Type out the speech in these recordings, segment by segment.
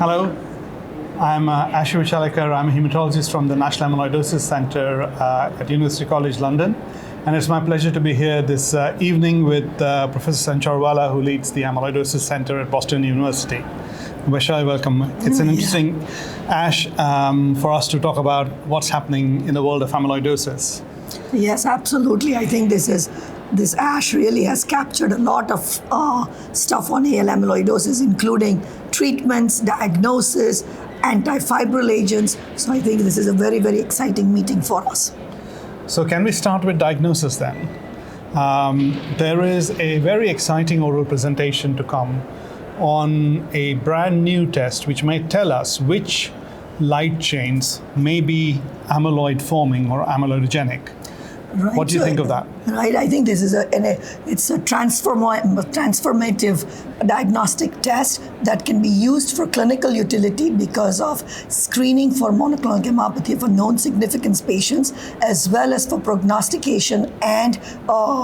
Hello, I'm Ashutosh Wechalekar. I'm a hematologist from the National Amyloidosis Center at University College London. And it's my pleasure to be here this evening with Professor Sanchorawala, who leads the Amyloidosis Center at Boston University. Vaishali, welcome. It's an interesting ASH for us to talk about what's happening in the world of amyloidosis. Yes, absolutely. I think this ASH really has captured a lot of stuff on AL amyloidosis, including treatments, diagnosis, antifibril agents. So I think this is a very, very exciting meeting for us. So can we start with diagnosis then? There is a very exciting oral presentation to come on a brand new test which may tell us which light chains may be amyloid forming or amyloidogenic. Right. What do you think of that? Right, I think this is a transformative diagnostic test that can be used for clinical utility because of screening for monoclonal gammopathy for known significance patients, as well as for prognostication and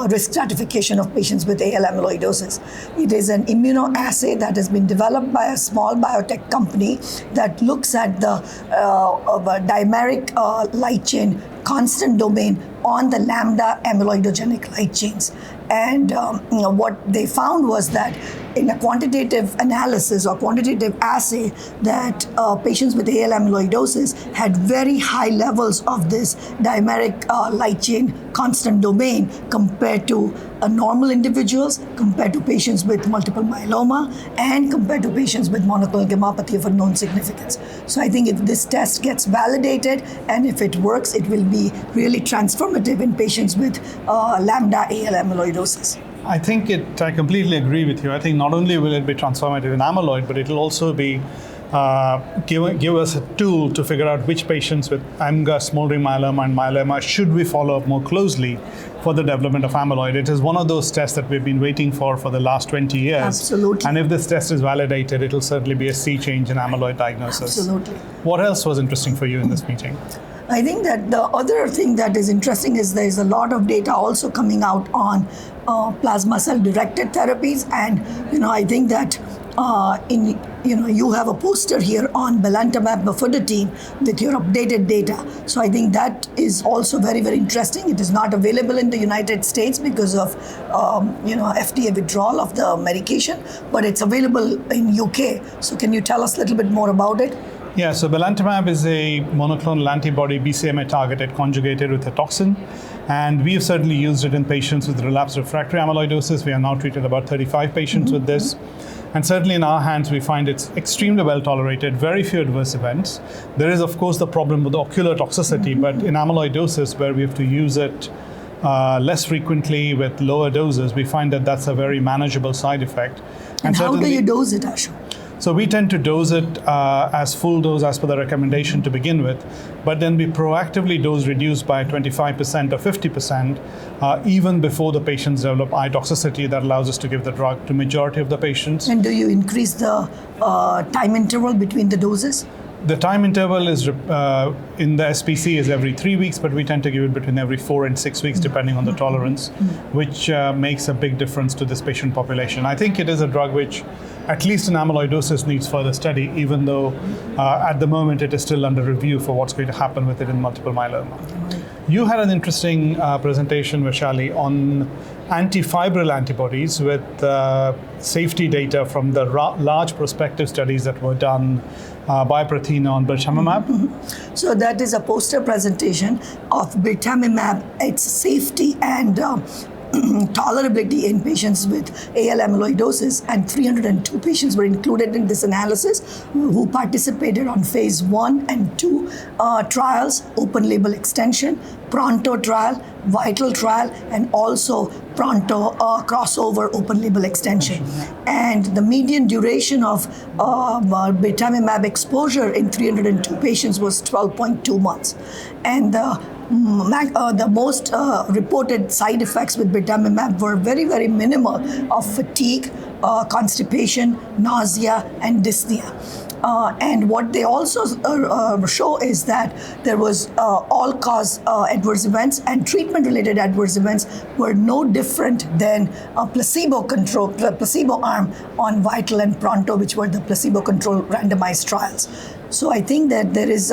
risk stratification of patients with AL amyloidosis. It is an immunoassay that has been developed by a small biotech company that looks at the dimeric light chain constant domain on the lambda amyloidogenic light chains. And what they found was that in a quantitative analysis or quantitative assay that patients with AL amyloidosis had very high levels of this dimeric light chain constant domain compared to normal individuals, compared to patients with multiple myeloma, and compared to patients with monoclonal gammopathy of unknown significance. So I think if this test gets validated and if it works, it will be really transformative in patients with lambda AL amyloidosis. I completely agree with you. I think not only will it be transformative in amyloid, but it will also be give us a tool to figure out which patients with AMGA, smoldering myeloma, and myeloma should we follow up more closely for the development of amyloid. It is one of those tests that we've been waiting for the last 20 years. Absolutely. And if this test is validated, it will certainly be a sea change in amyloid diagnosis. Absolutely. What else was interesting for you in this meeting? I think that the other thing that is interesting is there's a lot of data also coming out on plasma cell directed therapies, and I think that you have a poster here on Belantamab mafodotin with your updated data. So I think that is also very, very interesting. It is not available in the United States because of FDA withdrawal of the medication, but it's available in UK. So can you tell us a little bit more about it? Yeah, so Belantamab is a monoclonal antibody BCMA targeted conjugated with a toxin. And we have certainly used it in patients with relapsed refractory amyloidosis. We have now treated about 35 patients with this. And certainly in our hands, we find it's extremely well tolerated, very few adverse events. There is, of course, the problem with the ocular toxicity, but in amyloidosis, where we have to use it less frequently with lower doses, we find that that's a very manageable side effect. And how do you dose it, Ashu? So we tend to dose it as full dose as per the recommendation to begin with, but then we proactively dose reduce by 25% or 50% even before the patients develop eye toxicity that allows us to give the drug to majority of the patients. And do you increase the time interval between the doses? The time interval is in the SPC is every 3 weeks, but we tend to give it between every 4 and 6 weeks, depending on the tolerance, which makes a big difference to this patient population. I think it is a drug which, at least in amyloidosis, needs further study, even though at the moment it is still under review for what's going to happen with it in multiple myeloma. You had an interesting presentation, Vaishali, on antifibril antibodies with safety data from the large prospective studies that were done by Prathina on Birtamimab. So that is a poster presentation of Birtamimab, its safety and tolerability in patients with AL amyloidosis, and 302 patients were included in this analysis who participated on phase 1 and 2 trials, open label extension, Pronto trial, Vital trial, and also Pronto crossover open label extension. And the median duration of Birtamimab exposure in 302 patients was 12.2 months. And the most reported side effects with Birtamimab were very, very minimal of fatigue, constipation, nausea, and dyspnea. And what they also show is that there was all-cause adverse events and treatment-related adverse events were no different than a placebo arm on VITAL and PRONTO, which were the placebo-controlled randomized trials. So I think that this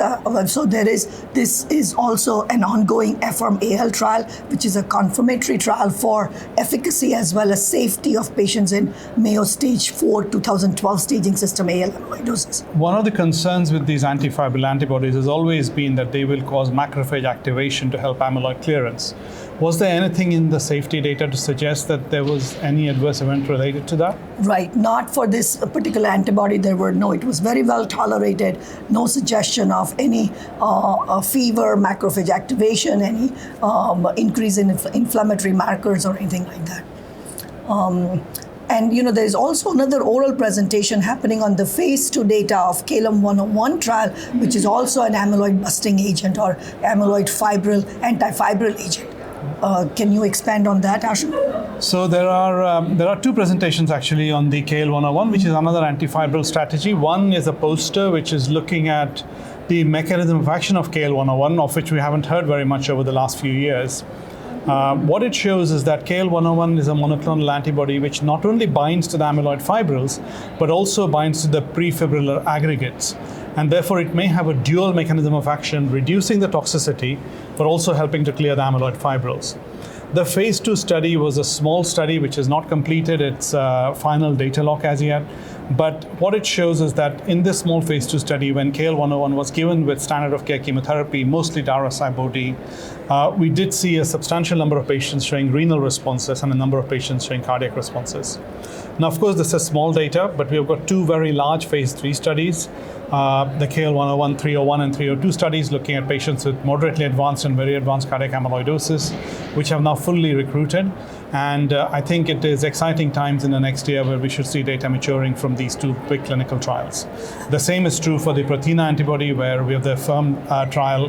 is also an ongoing AFFIRM-AL trial, which is a confirmatory trial for efficacy as well as safety of patients in Mayo Stage 4 2012 staging system AL amyloidosis. One of the concerns with these antifibril antibodies has always been that they will cause macrophage activation to help amyloid clearance. Was there anything in the safety data to suggest that there was any adverse event related to that? Right, not for this particular antibody. There were no. It was very well tolerated. No suggestion of any fever, macrophage activation, any increase in inflammatory markers or anything like that. And there is also another oral presentation happening on the phase 2 data of KALEM 101 trial, which is also an amyloid busting agent or amyloid antifibril agent. Can you expand on that, Ashu? So there are two presentations actually on the KALE 101, which is another antifibril strategy. One is a poster which is looking at the mechanism of action of KALE 101, of which we haven't heard very much over the last few years. What it shows is that KALE 101 is a monoclonal antibody which not only binds to the amyloid fibrils, but also binds to the prefibrillar aggregates. And therefore it may have a dual mechanism of action, reducing the toxicity, but also helping to clear the amyloid fibrils. The phase 2 study was a small study which has not completed its final data lock as yet. But what it shows is that in this small phase 2 study, when KALE 101 was given with standard of care chemotherapy, mostly Dara-Cybo-D, we did see a substantial number of patients showing renal responses and a number of patients showing cardiac responses. Now, of course, this is small data, but we have got two very large phase 3 studies. The KALE 101, 301 and 302 studies looking at patients with moderately advanced and very advanced cardiac amyloidosis, which have now fully recruited. And I think it is exciting times in the next year where we should see data maturing from these two big clinical trials. The same is true for the Prothena antibody, where we have the AFFIRM trial,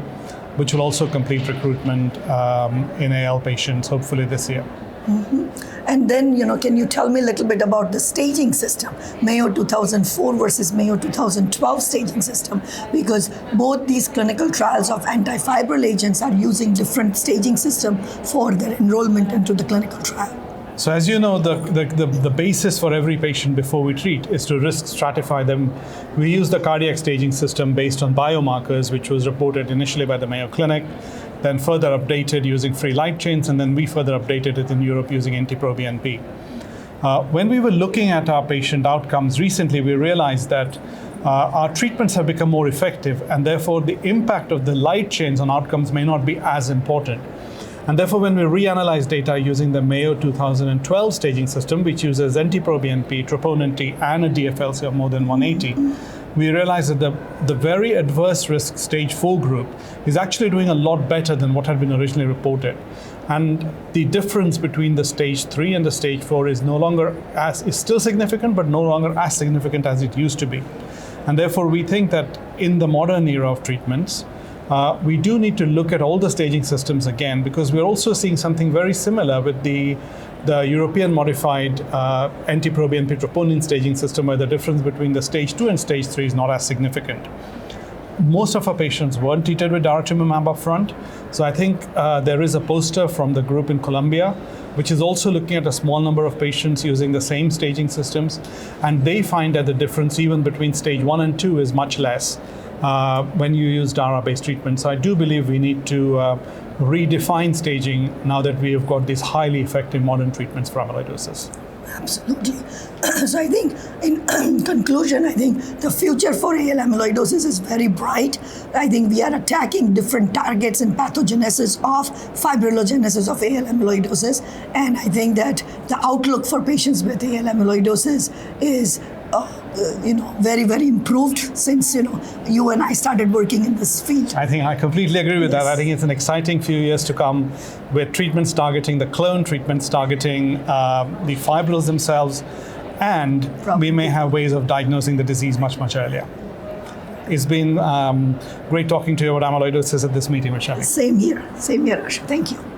which will also complete recruitment in AL patients, hopefully this year. Mm-hmm. And then, can you tell me a little bit about the staging system, Mayo 2004 versus Mayo 2012 staging system? Because both these clinical trials of antifibril agents are using different staging system for their enrollment into the clinical trial. So as you know, the basis for every patient before we treat is to risk stratify them. We use the cardiac staging system based on biomarkers, which was reported initially by the Mayo Clinic, then further updated using free light chains, and then we further updated it in Europe using NT-proBNP. When we were looking at our patient outcomes recently, we realized that our treatments have become more effective, and therefore the impact of the light chains on outcomes may not be as important. And therefore, when we reanalyze data using the Mayo 2012 staging system, which uses NT-proBNP, troponin T, and a DFLC of more than 180, we realized that the very adverse risk stage 4 group is actually doing a lot better than what had been originally reported. And the difference between the stage 3 and the stage 4 is is still significant, but no longer as significant as it used to be. And therefore, we think that in the modern era of treatments, we do need to look at all the staging systems again, because we're also seeing something very similar with the European modified NT-proBNP troponin staging system, where the difference between the stage 2 and stage 3 is not as significant. Most of our patients weren't treated with Daratumumab up front. So I think there is a poster from the group in Colombia, which is also looking at a small number of patients using the same staging systems. And they find that the difference even between stage 1 and 2 is much less when you use DARA-based treatment. So I do believe we need to redefine staging now that we have got these highly effective modern treatments for amyloidosis. Absolutely. So I think in conclusion, I think the future for AL amyloidosis is very bright. I think we are attacking different targets and pathogenesis of fibrillogenesis of AL amyloidosis. And I think that the outlook for patients with AL amyloidosis is very, very improved since, you and I started working in this field. I think I completely agree with that. I think it's an exciting few years to come with treatments targeting the clone, treatments targeting the fibrils themselves, and we may have ways of diagnosing the disease much, much earlier. It's been great talking to you about amyloidosis at this meeting, Vaishali. Same here, Ashu. Thank you.